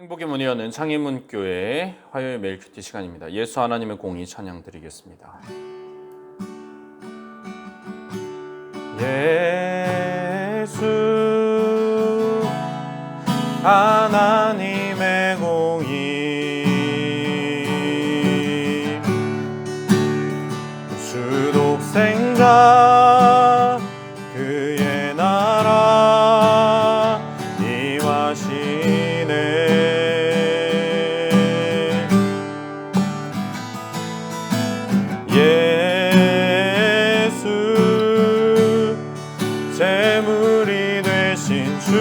행복의 문 여는 창의문교회 화요일 매일 큐티 시간입니다. 예수 하나님의 공의 찬양 드리겠습니다. 예수 하나님의 공의 수독생자 그의 나라 임하시네. 예수 재물이 되신 주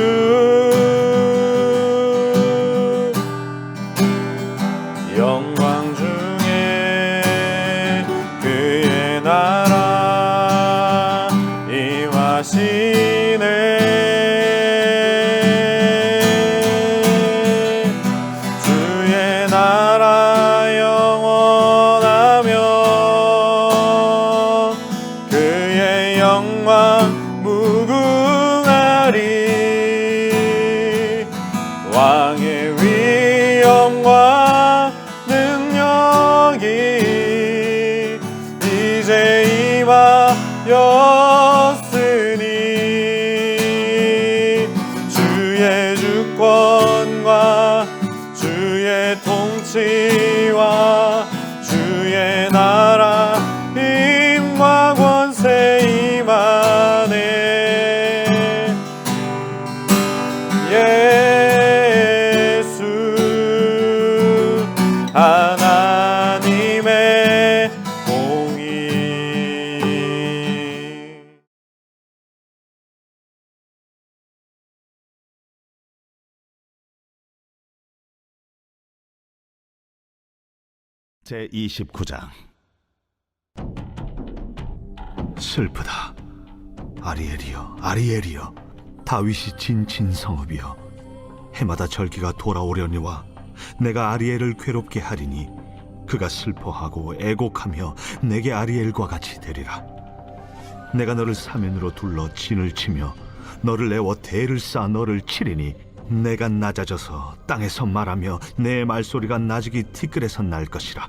영광 중에 그의 나라 임하시네. 주의 나라 영원하며 그의 영광 무궁하리. 왕의 위엄과 능력이 이제 임하였으니 주의 주권과 주의 통치와 주의 나라 힘과 권세 임하네. 예수 하나님의 공의. 제29장. 슬프다. 아리엘이여, 아리엘이여, 다윗이 진친 성읍이여, 해마다 절기가 돌아오려니와 내가 아리엘을 괴롭게 하리니 그가 슬퍼하고 애곡하며 내게 아리엘과 같이 되리라. 내가 너를 사면으로 둘러 진을 치며 너를 내워 대를 쌓아 너를 치리니 내가 낮아져서 땅에서 말하며 내 말소리가 나직이 티끌에서 날 것이라.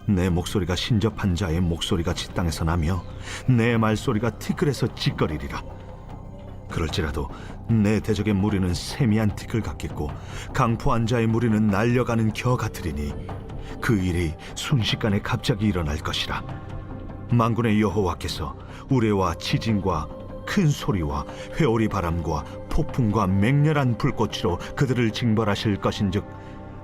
내 목소리가 신접한 자의 목소리같이 땅에서 나며 내 말소리가 티끌에서 짖거리리라. 그럴지라도 내 대적의 무리는 세미한 티끌 같겠고 강포한 자의 무리는 날려가는 겨 같으리니 그 일이 순식간에 갑자기 일어날 것이라. 만군의 여호와께서 우레와 지진과 큰 소리와 회오리 바람과 폭풍과 맹렬한 불꽃으로 그들을 징벌하실 것인즉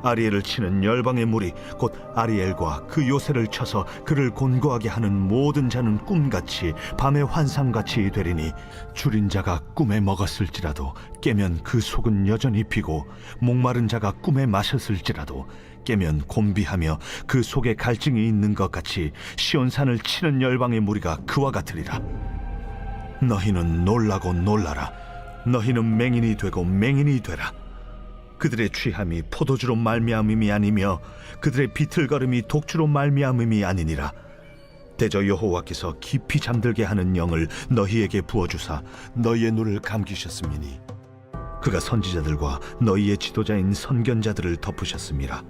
아리엘을 치는 열방의 무리 곧 아리엘과 그 요새를 쳐서 그를 곤고하게 하는 모든 자는 꿈같이 밤의 환상같이 되리니 줄인 자가 꿈에 먹었을지라도 깨면 그 속은 여전히 비고 목마른 자가 꿈에 마셨을지라도 깨면 곤비하며 그 속에 갈증이 있는 것 같이 시온산을 치는 열방의 무리가 그와 같으리라. 너희는 놀라고 놀라라. 너희는 맹인이 되고 맹인이 되라. 그들의 취함이 포도주로 말미암음이 아니며 그들의 비틀거림이 독주로 말미암음이 아니니라. 대저 여호와께서 깊이 잠들게 하는 영을 너희에게 부어주사 너희의 눈을 감기셨음이니 그가 선지자들과 너희의 지도자인 선견자들을 덮으셨음이라.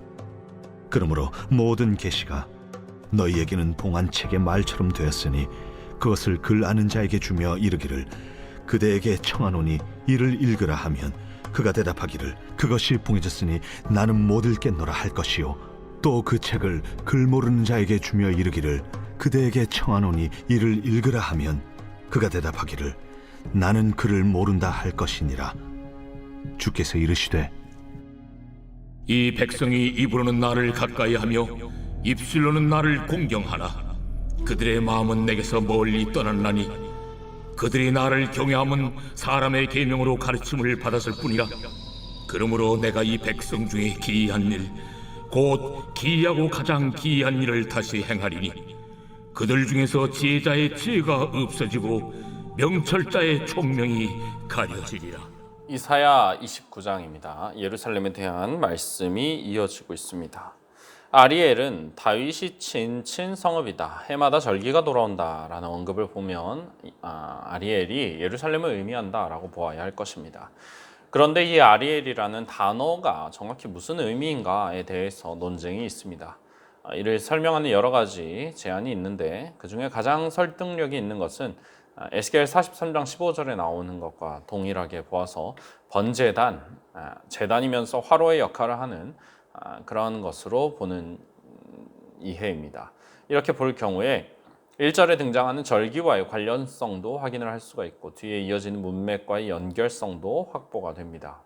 그러므로 모든 계시가 너희에게는 봉안책의 말처럼 되었으니 그것을 글 아는 자에게 주며 이르기를 그대에게 청하노니 이를 읽으라 하면 그가 대답하기를 그것이 봉해졌으니 나는 못 읽겠노라 할 것이요 또 그 책을 글 모르는 자에게 주며 이르기를 그대에게 청하노니 이를 읽으라 하면 그가 대답하기를 나는 글을 모른다 할 것이니라. 주께서 이르시되 이 백성이 입으로는 나를 가까이하며 입술로는 나를 공경하나 그들의 마음은 내게서 멀리 떠났나니 그들이 나를 경외함은 사람의 계명으로 가르침을 받았을 뿐이라. 그러므로 내가 이 백성 중에 기이한 일 곧 기이하고 가장 기이한 일을 다시 행하리니 그들 중에서 지혜자의 지혜가 없어지고 명철자의 총명이 가려지리라. 이사야 29장입니다. 예루살렘에 대한 말씀이 이어지고 있습니다. 아리엘은 다윗이 친 성읍이다. 해마다 절기가 돌아온다 라는 언급을 보면 아리엘이 예루살렘을 의미한다 라고 보아야 할 것입니다. 그런데 이 아리엘이라는 단어가 정확히 무슨 의미인가에 대해서 논쟁이 있습니다. 이를 설명하는 여러 가지 제안이 있는데 그 중에 가장 설득력이 있는 것은 에스겔 43장 15절에 나오는 것과 동일하게 보아서 번제단, 제단이면서 화로의 역할을 하는 그런 것으로 보는 이해입니다. 이렇게 볼 경우에 1절에 등장하는 절기와의 관련성도 확인을 할 수가 있고 뒤에 이어지는 문맥과의 연결성도 확보가 됩니다.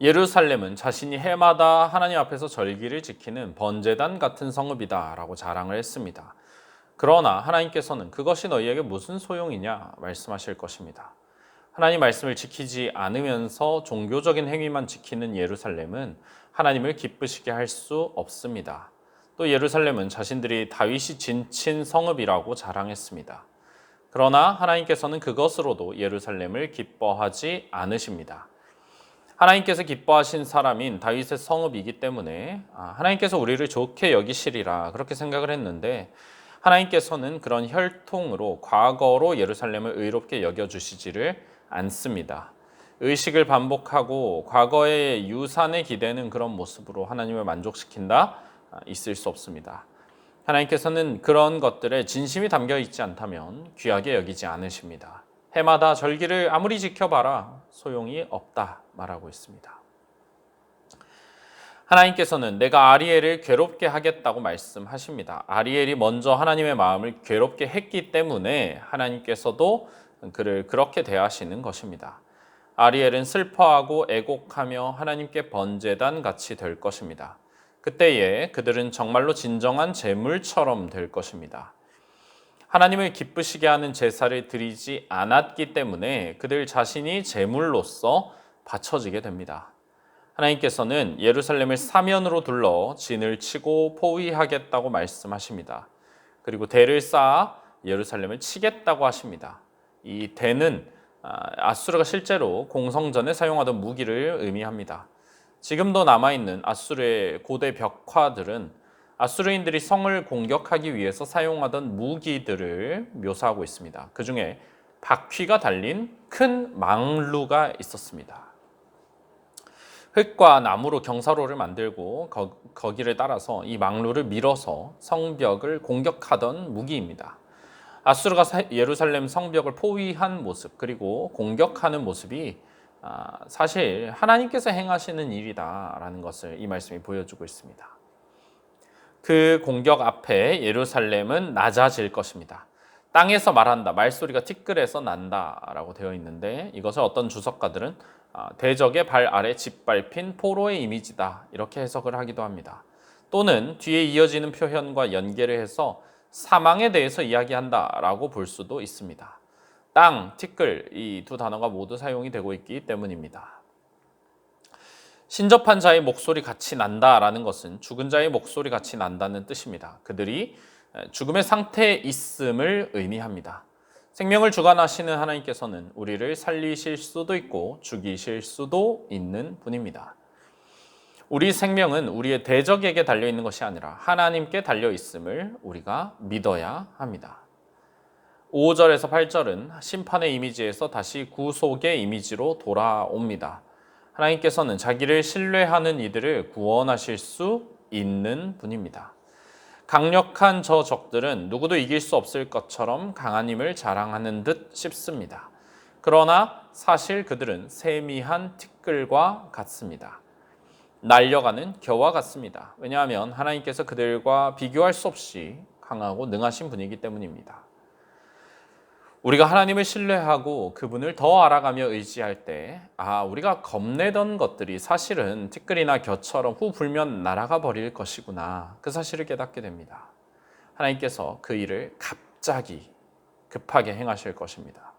예루살렘은 자신이 해마다 하나님 앞에서 절기를 지키는 번제단 같은 성읍이다 라고 자랑을 했습니다. 그러나 하나님께서는 그것이 너희에게 무슨 소용이냐 말씀하실 것입니다. 하나님 말씀을 지키지 않으면서 종교적인 행위만 지키는 예루살렘은 하나님을 기쁘시게 할 수 없습니다. 또 예루살렘은 자신들이 다윗이 진친 성읍이라고 자랑했습니다. 그러나 하나님께서는 그것으로도 예루살렘을 기뻐하지 않으십니다. 하나님께서 기뻐하신 사람인 다윗의 성읍이기 때문에 하나님께서 우리를 좋게 여기시리라 그렇게 생각을 했는데 하나님께서는 그런 혈통으로 과거로 예루살렘을 의롭게 여겨주시지를 않습니다. 의식을 반복하고 과거의 유산에 기대는 그런 모습으로 하나님을 만족시킨다? 있을 수 없습니다. 하나님께서는 그런 것들에 진심이 담겨 있지 않다면 귀하게 여기지 않으십니다. 해마다 절기를 아무리 지켜봐라 소용이 없다 말하고 있습니다. 하나님께서는 내가 아리엘을 괴롭게 하겠다고 말씀하십니다. 아리엘이 먼저 하나님의 마음을 괴롭게 했기 때문에 하나님께서도 그를 그렇게 대하시는 것입니다. 아리엘은 슬퍼하고 애곡하며 하나님께 번제단 같이 될 것입니다. 그때에 그들은 정말로 진정한 제물처럼 될 것입니다. 하나님을 기쁘시게 하는 제사를 드리지 않았기 때문에 그들 자신이 제물로서 바쳐지게 됩니다. 하나님께서는 예루살렘을 사면으로 둘러 진을 치고 포위하겠다고 말씀하십니다. 그리고 대를 쌓아 예루살렘을 치겠다고 하십니다. 이 대는 아수르가 실제로 공성전에 사용하던 무기를 의미합니다. 지금도 남아있는 아수르의 고대 벽화들은 아수르인들이 성을 공격하기 위해서 사용하던 무기들을 묘사하고 있습니다. 그 중에 바퀴가 달린 큰 망루가 있었습니다. 흙과 나무로 경사로를 만들고 거기를 따라서 이 망루를 밀어서 성벽을 공격하던 무기입니다. 아수르가 예루살렘 성벽을 포위한 모습 그리고 공격하는 모습이 사실 하나님께서 행하시는 일이다라는 것을 이 말씀이 보여주고 있습니다. 그 공격 앞에 예루살렘은 낮아질 것입니다. 땅에서 말한다, 말소리가 티끌에서 난다라고 되어 있는데 이것을 어떤 주석가들은 대적의 발 아래 짓밟힌 포로의 이미지다 이렇게 해석을 하기도 합니다. 또는 뒤에 이어지는 표현과 연계를 해서 사망에 대해서 이야기한다라고 볼 수도 있습니다. 땅, 티끌 이 두 단어가 모두 사용이 되고 있기 때문입니다. 신접한 자의 목소리 같이 난다라는 것은 죽은 자의 목소리 같이 난다는 뜻입니다. 그들이 죽음의 상태에 있음을 의미합니다. 생명을 주관하시는 하나님께서는 우리를 살리실 수도 있고 죽이실 수도 있는 분입니다. 우리 생명은 우리의 대적에게 달려있는 것이 아니라 하나님께 달려있음을 우리가 믿어야 합니다. 5절에서 8절은 심판의 이미지에서 다시 구속의 이미지로 돌아옵니다. 하나님께서는 자기를 신뢰하는 이들을 구원하실 수 있는 분입니다. 강력한 저 적들은 누구도 이길 수 없을 것처럼 강한 힘을 자랑하는 듯 싶습니다. 그러나 사실 그들은 세미한 티끌과 같습니다. 날려가는 겨와 같습니다. 왜냐하면 하나님께서 그들과 비교할 수 없이 강하고 능하신 분이기 때문입니다. 우리가 하나님을 신뢰하고 그분을 더 알아가며 의지할 때 우리가 겁내던 것들이 사실은 티끌이나 겨처럼 후 불면 날아가 버릴 것이구나 그 사실을 깨닫게 됩니다. 하나님께서 그 일을 갑자기 급하게 행하실 것입니다.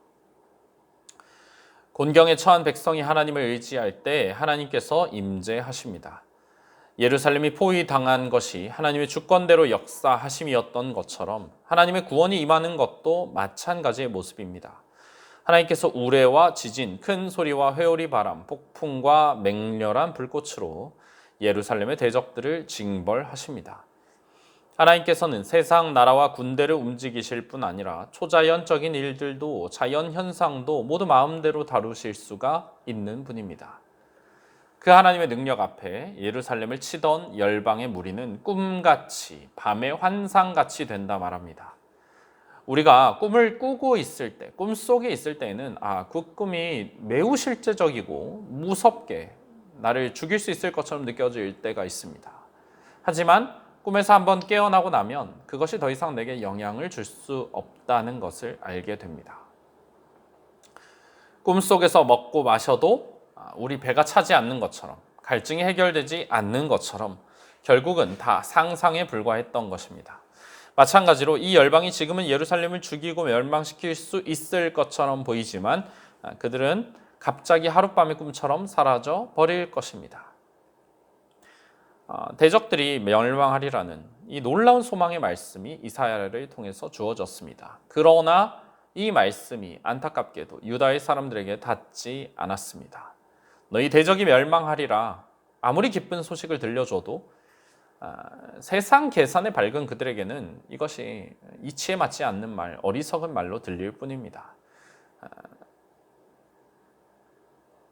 곤경에 처한 백성이 하나님을 의지할 때 하나님께서 임재하십니다. 예루살렘이 포위당한 것이 하나님의 주권대로 역사하심이었던 것처럼 하나님의 구원이 임하는 것도 마찬가지의 모습입니다. 하나님께서 우레와 지진, 큰 소리와 회오리 바람, 폭풍과 맹렬한 불꽃으로 예루살렘의 대적들을 징벌하십니다. 하나님께서는 세상 나라와 군대를 움직이실 뿐 아니라 초자연적인 일들도 자연 현상도 모두 마음대로 다루실 수가 있는 분입니다. 그 하나님의 능력 앞에 예루살렘을 치던 열방의 무리는 꿈같이 밤의 환상같이 된다 말합니다. 우리가 꿈을 꾸고 있을 때, 꿈속에 있을 때에는 그 꿈이 매우 실제적이고 무섭게 나를 죽일 수 있을 것처럼 느껴질 때가 있습니다. 하지만 꿈에서 한번 깨어나고 나면 그것이 더 이상 내게 영향을 줄 수 없다는 것을 알게 됩니다. 꿈속에서 먹고 마셔도 우리 배가 차지 않는 것처럼, 갈증이 해결되지 않는 것처럼 결국은 다 상상에 불과했던 것입니다. 마찬가지로 이 열방이 지금은 예루살렘을 죽이고 멸망시킬 수 있을 것처럼 보이지만 그들은 갑자기 하룻밤의 꿈처럼 사라져 버릴 것입니다. 대적들이 멸망하리라는 이 놀라운 소망의 말씀이 이사야를 통해서 주어졌습니다. 그러나 이 말씀이 안타깝게도 유다의 사람들에게 닿지 않았습니다. 너희 대적이 멸망하리라 아무리 기쁜 소식을 들려줘도 세상 계산에 밝은 그들에게는 이것이 이치에 맞지 않는 말, 어리석은 말로 들릴 뿐입니다.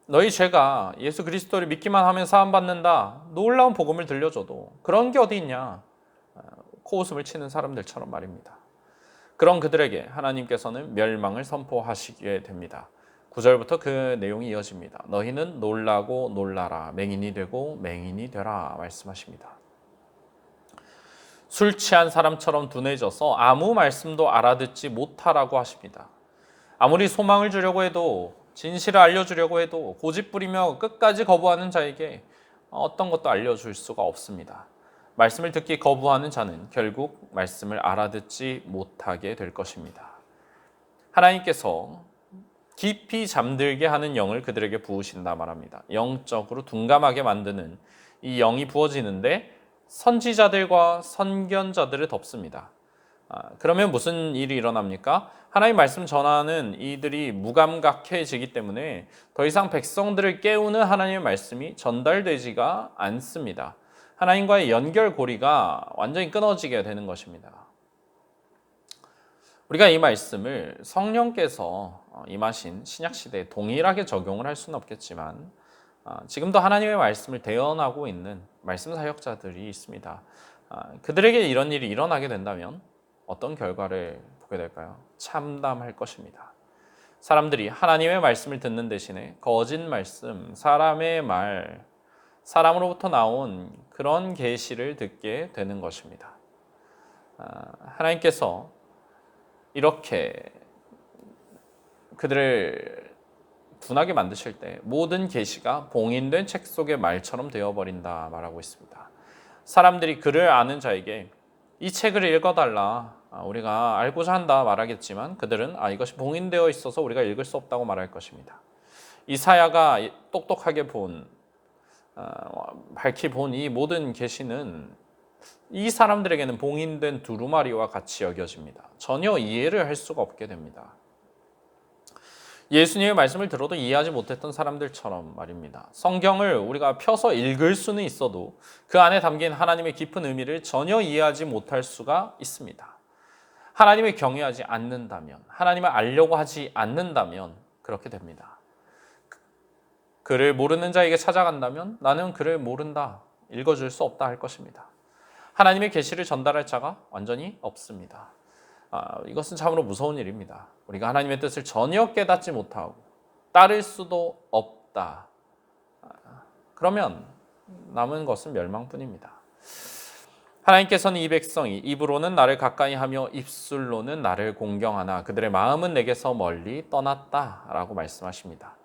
너희 죄가 예수 그리스도를 믿기만 하면 사함받는다. 놀라운 복음을 들려줘도 그런 게 어디 있냐. 코웃음을 치는 사람들처럼 말입니다. 그런 그들에게 하나님께서는 멸망을 선포하시게 됩니다. 9절부터 그 내용이 이어집니다. 너희는 놀라고 놀라라. 맹인이 되고 맹인이 되라. 말씀하십니다. 술 취한 사람처럼 둔해져서 아무 말씀도 알아듣지 못하라고 하십니다. 아무리 소망을 주려고 해도 진실을 알려주려고 해도 고집부리며 끝까지 거부하는 자에게 어떤 것도 알려줄 수가 없습니다. 말씀을 듣기 거부하는 자는 결국 말씀을 알아듣지 못하게 될 것입니다. 하나님께서 깊이 잠들게 하는 영을 그들에게 부으신다 말합니다. 영적으로 둔감하게 만드는 이 영이 부어지는데 선지자들과 선견자들을 덮습니다. 그러면 무슨 일이 일어납니까? 하나님 말씀 전하는 이들이 무감각해지기 때문에 더 이상 백성들을 깨우는 하나님의 말씀이 전달되지가 않습니다. 하나님과의 연결고리가 완전히 끊어지게 되는 것입니다. 우리가 이 말씀을 성령께서 임하신 신약시대에 동일하게 적용을 할 수는 없겠지만 지금도 하나님의 말씀을 대언하고 있는 말씀 사역자들이 있습니다. 그들에게 이런 일이 일어나게 된다면 어떤 결과를 보게 될까요? 참담할 것입니다. 사람들이 하나님의 말씀을 듣는 대신에 거짓 말씀, 사람의 말, 사람으로부터 나온 그런 계시를 듣게 되는 것입니다. 하나님께서 이렇게 그들을 둔하게 만드실 때 모든 계시가 봉인된 책 속의 말처럼 되어버린다 말하고 있습니다. 사람들이 그를 아는 자에게 이 책을 읽어달라, 우리가 알고자 한다 말하겠지만 그들은 이것이 봉인되어 있어서 우리가 읽을 수 없다고 말할 것입니다. 이사야가 똑똑하게 밝히 본 이 모든 계시는 이 사람들에게는 봉인된 두루마리와 같이 여겨집니다. 전혀 이해를 할 수가 없게 됩니다. 예수님의 말씀을 들어도 이해하지 못했던 사람들처럼 말입니다. 성경을 우리가 펴서 읽을 수는 있어도 그 안에 담긴 하나님의 깊은 의미를 전혀 이해하지 못할 수가 있습니다. 하나님을 경외하지 않는다면, 하나님을 알려고 하지 않는다면 그렇게 됩니다. 그를 모르는 자에게 찾아간다면 나는 그를 모른다, 읽어줄 수 없다 할 것입니다. 하나님의 계시를 전달할 자가 완전히 없습니다. 이것은 참으로 무서운 일입니다. 우리가 하나님의 뜻을 전혀 깨닫지 못하고 따를 수도 없다. 그러면 남은 것은 멸망뿐입니다. 하나님께서는 이 백성이 입으로는 나를 가까이 하며 입술로는 나를 공경하나 그들의 마음은 내게서 멀리 떠났다라고 말씀하십니다.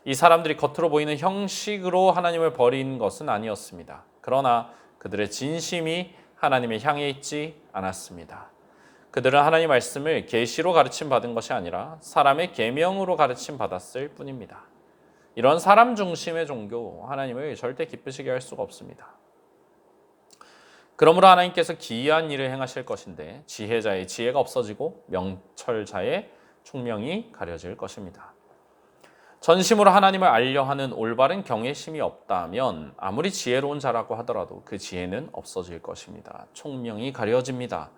이 사람들이 겉으로 보이는 형식으로 하나님을 버린 것은 아니었습니다. 그러나 그들의 진심이 하나님을 향해 있지 않았습니다. 그들은 하나님 말씀을 계시로 가르침 받은 것이 아니라 사람의 계명으로 가르침 받았을 뿐입니다. 이런 사람 중심의 종교, 하나님을 절대 기쁘시게 할 수가 없습니다. 그러므로 하나님께서 기이한 일을 행하실 것인데 지혜자의 지혜가 없어지고 명철자의 총명이 가려질 것입니다. 전심으로 하나님을 알려 하는 올바른 경외심이 없다면 아무리 지혜로운 자라고 하더라도 그 지혜는 없어질 것입니다. 총명이 가려집니다.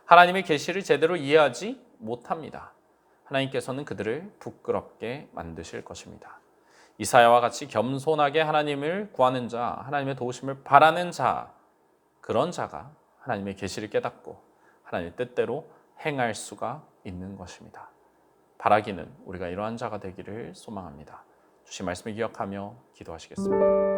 하나님의 계시를 제대로 이해하지 못합니다. 하나님께서는 그들을 부끄럽게 만드실 것입니다. 이사야와 같이 겸손하게 하나님을 구하는 자, 하나님의 도우심을 바라는 자, 그런 자가 하나님의 계시를 깨닫고 하나님의 뜻대로 행할 수가 있는 것입니다. 바라기는 우리가 이러한 자가 되기를 소망합니다. 주신 말씀을 기억하며 기도하시겠습니다.